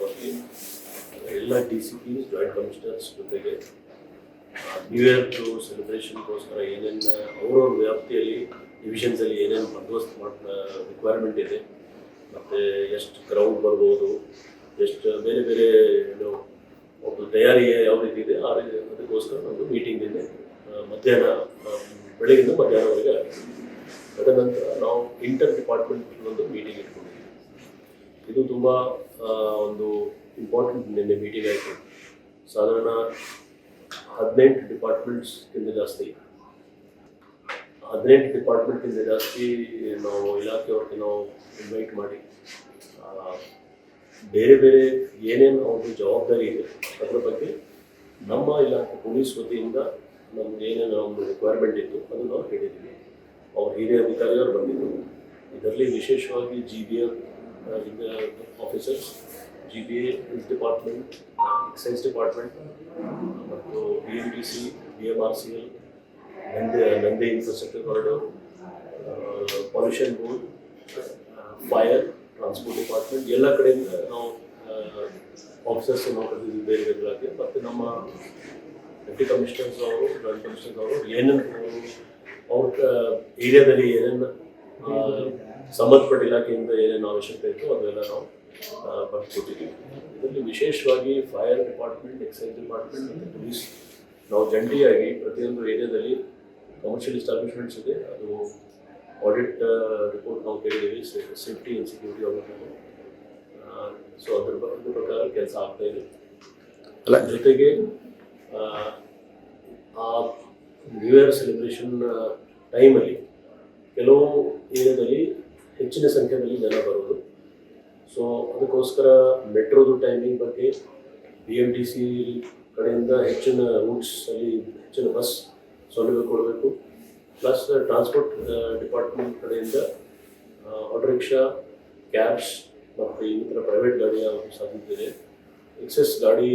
ವಿಶೇಷವಾಗಿ ಎಲ್ಲ DCP joint commissioners ಜೊತೆಗೆ ನ್ಯೂ ಇಯರ್ ಸೆಲೆಬ್ರೇಷನ್ಗೋಸ್ಕರ ಏನೇನು ಅವ್ರವ್ರ ವ್ಯಾಪ್ತಿಯಲ್ಲಿ ಡಿವಿಷನ್ಸಲ್ಲಿ ಏನೇನು ಬಂದೋಬಸ್ತ್ ರಿಕ್ವೈರ್ಮೆಂಟ್ ಇದೆ ಮತ್ತು ಎಷ್ಟು ಕ್ರೌಡ್ ಬರ್ಬೋದು, ಎಷ್ಟು ಬೇರೆ ಬೇರೆ ಏನು ಒಂದು ತಯಾರಿ ಯಾವ ರೀತಿ ಇದೆ ಅದಕ್ಕೋಸ್ಕರ ಒಂದು ಮೀಟಿಂಗ್ ಇದೆ. ಮಧ್ಯಾಹ್ನ ಬೆಳಗಿಂದ ಮಧ್ಯಾಹ್ನವರೆಗೆ ಆಗಿದೆ. ತದನಂತರ ನಾವು ಇಂಟರ್ ಡಿಪಾರ್ಟ್ಮೆಂಟ್ ಒಂದು ಮೀಟಿಂಗ್ ಇಟ್ಕೊಂಡಿದ್ದೀವಿ. ಇದು ತುಂಬ ಒಂದು ಇಂಪಾರ್ಟೆಂಟ್ ನಿನ್ನೆ ಮೀಟಿಂಗ್ ಆಯಿತು. ಸಾಧಾರಣ 18 ಡಿಪಾರ್ಟ್ಮೆಂಟ್ಸ್ಗಿಂತ ಜಾಸ್ತಿ ನಾವು ಇಲಾಖೆಯವ್ರಿಗೆ ನಾವು ಇನ್ವೈಟ್ ಮಾಡಿ ಬೇರೆ ಬೇರೆ ಏನೇನು ಅವ್ರದ್ದು ಜವಾಬ್ದಾರಿ ಇದೆ ಅದರ ಬಗ್ಗೆ ನಮ್ಮ ಇಲಾಖೆ ಪೊಲೀಸ್ ವತಿಯಿಂದ ನಮ್ಗೆ ಏನೇನು ಒಂದು ರಿಕ್ವೈರ್ಮೆಂಟ್ ಇತ್ತು ಅದು ನಾವು ಹೇಳಿದ್ದೀವಿ. ಅವ್ರ ಹಿರಿಯ ಅಧಿಕಾರಿಯವರು ಬಂದಿದ್ದರು. ಇದರಲ್ಲಿ ವಿಶೇಷವಾಗಿ GBA officers, GBA department, exercise department ಮತ್ತು BMTC, BMRCL, Nandi infrastructure corridor, pollution board, fire, transport department ಎಲ್ಲ ಕಡೆಯಿಂದ ನಾವು ಆಫೀಸರ್ಸ್ ನಾವು ಕರೆದಿದ್ದೀವಿ ಬೇರೆ ಬೇರೆ ಇಲಾಖೆ. ಮತ್ತು ನಮ್ಮ ಡೆಪ್ಟಿ ಕಮಿಷನರ್ಸ್ ಅವರು, ಜಾಯಿಂಟ್ ಕಮಿಷನರ್ಸ್ ಅವರು ಏನೇನು ಅವ್ರ ಏರಿಯಾದಲ್ಲಿ ಏನೇನು ಸಂಬಂಧಪಟ್ಟ ಇಲಾಖೆಯಿಂದ ಏನೇನು ಅವಶ್ಯಕತೆ ಇತ್ತು ಅದೆಲ್ಲ ನಾವು ಬರ್ಕೊಟ್ಟಿದ್ದೀವಿ. ಇದರಲ್ಲಿ ವಿಶೇಷವಾಗಿ ಫೈರ್ ಡಿಪಾರ್ಟ್ಮೆಂಟ್, ಎಕ್ಸೈಸ್ ಡಿಪಾರ್ಟ್ಮೆಂಟ್ ಮತ್ತು ಪೊಲೀಸ್ ನಾವು ಜಂಟಿಯಾಗಿ ಪ್ರತಿಯೊಂದು ಏರಿಯಾದಲ್ಲಿ ಕಮರ್ಷಿಯಲ್ ಎಸ್ಟಾಬ್ಲಿಷ್ಮೆಂಟ್ಸ್ ಇದೆ, ಅದು ಆಡಿಟ್ ರಿಪೋರ್ಟ್ ನಾವು ಕೇಳಿದ್ದೀವಿ, safety and security audit. So ಅದ್ರ ಪ್ರಕಾರ ಕೆಲಸ ಆಗ್ತಾಯಿದೆ. ಜೊತೆಗೆ ಆ ನ್ಯೂ ಇಯರ್ ಸೆಲೆಬ್ರೇಷನ್ ಟೈಮಲ್ಲಿ ಕೆಲವು ಏರಿಯಾದಲ್ಲಿ ಹೆಚ್ಚಿನ ಸಂಖ್ಯೆಯಲ್ಲಿ ಜನ ಬರೋದು. ಸೊ ಅದಕ್ಕೋಸ್ಕರ ಮೆಟ್ರೋದು ಟೈಮಿಂಗ್ ಬಗ್ಗೆ BMTC ಕಡೆಯಿಂದ ಹೆಚ್ಚಿನ ರೂಟ್ಸಲ್ಲಿ ಹೆಚ್ಚಿನ ಬಸ್ ಸೌಲಭ್ಯ ಕೊಡಬೇಕು. ಪ್ಲಸ್ ಟ್ರಾನ್ಸ್ಪೋರ್ಟ್ ಡಿಪಾರ್ಟ್ಮೆಂಟ್ ಕಡೆಯಿಂದ ಆಟೋ ರಿಕ್ಷಾ, ಕ್ಯಾಬ್ಸ್ ಮತ್ತು ಇನ್ನಿತರ ಪ್ರೈವೇಟ್ ಗಾಡಿಯ ಸಾಧ್ಯತೆ ಇದೆ. ಎಕ್ಸೆಸ್ ಗಾಡಿ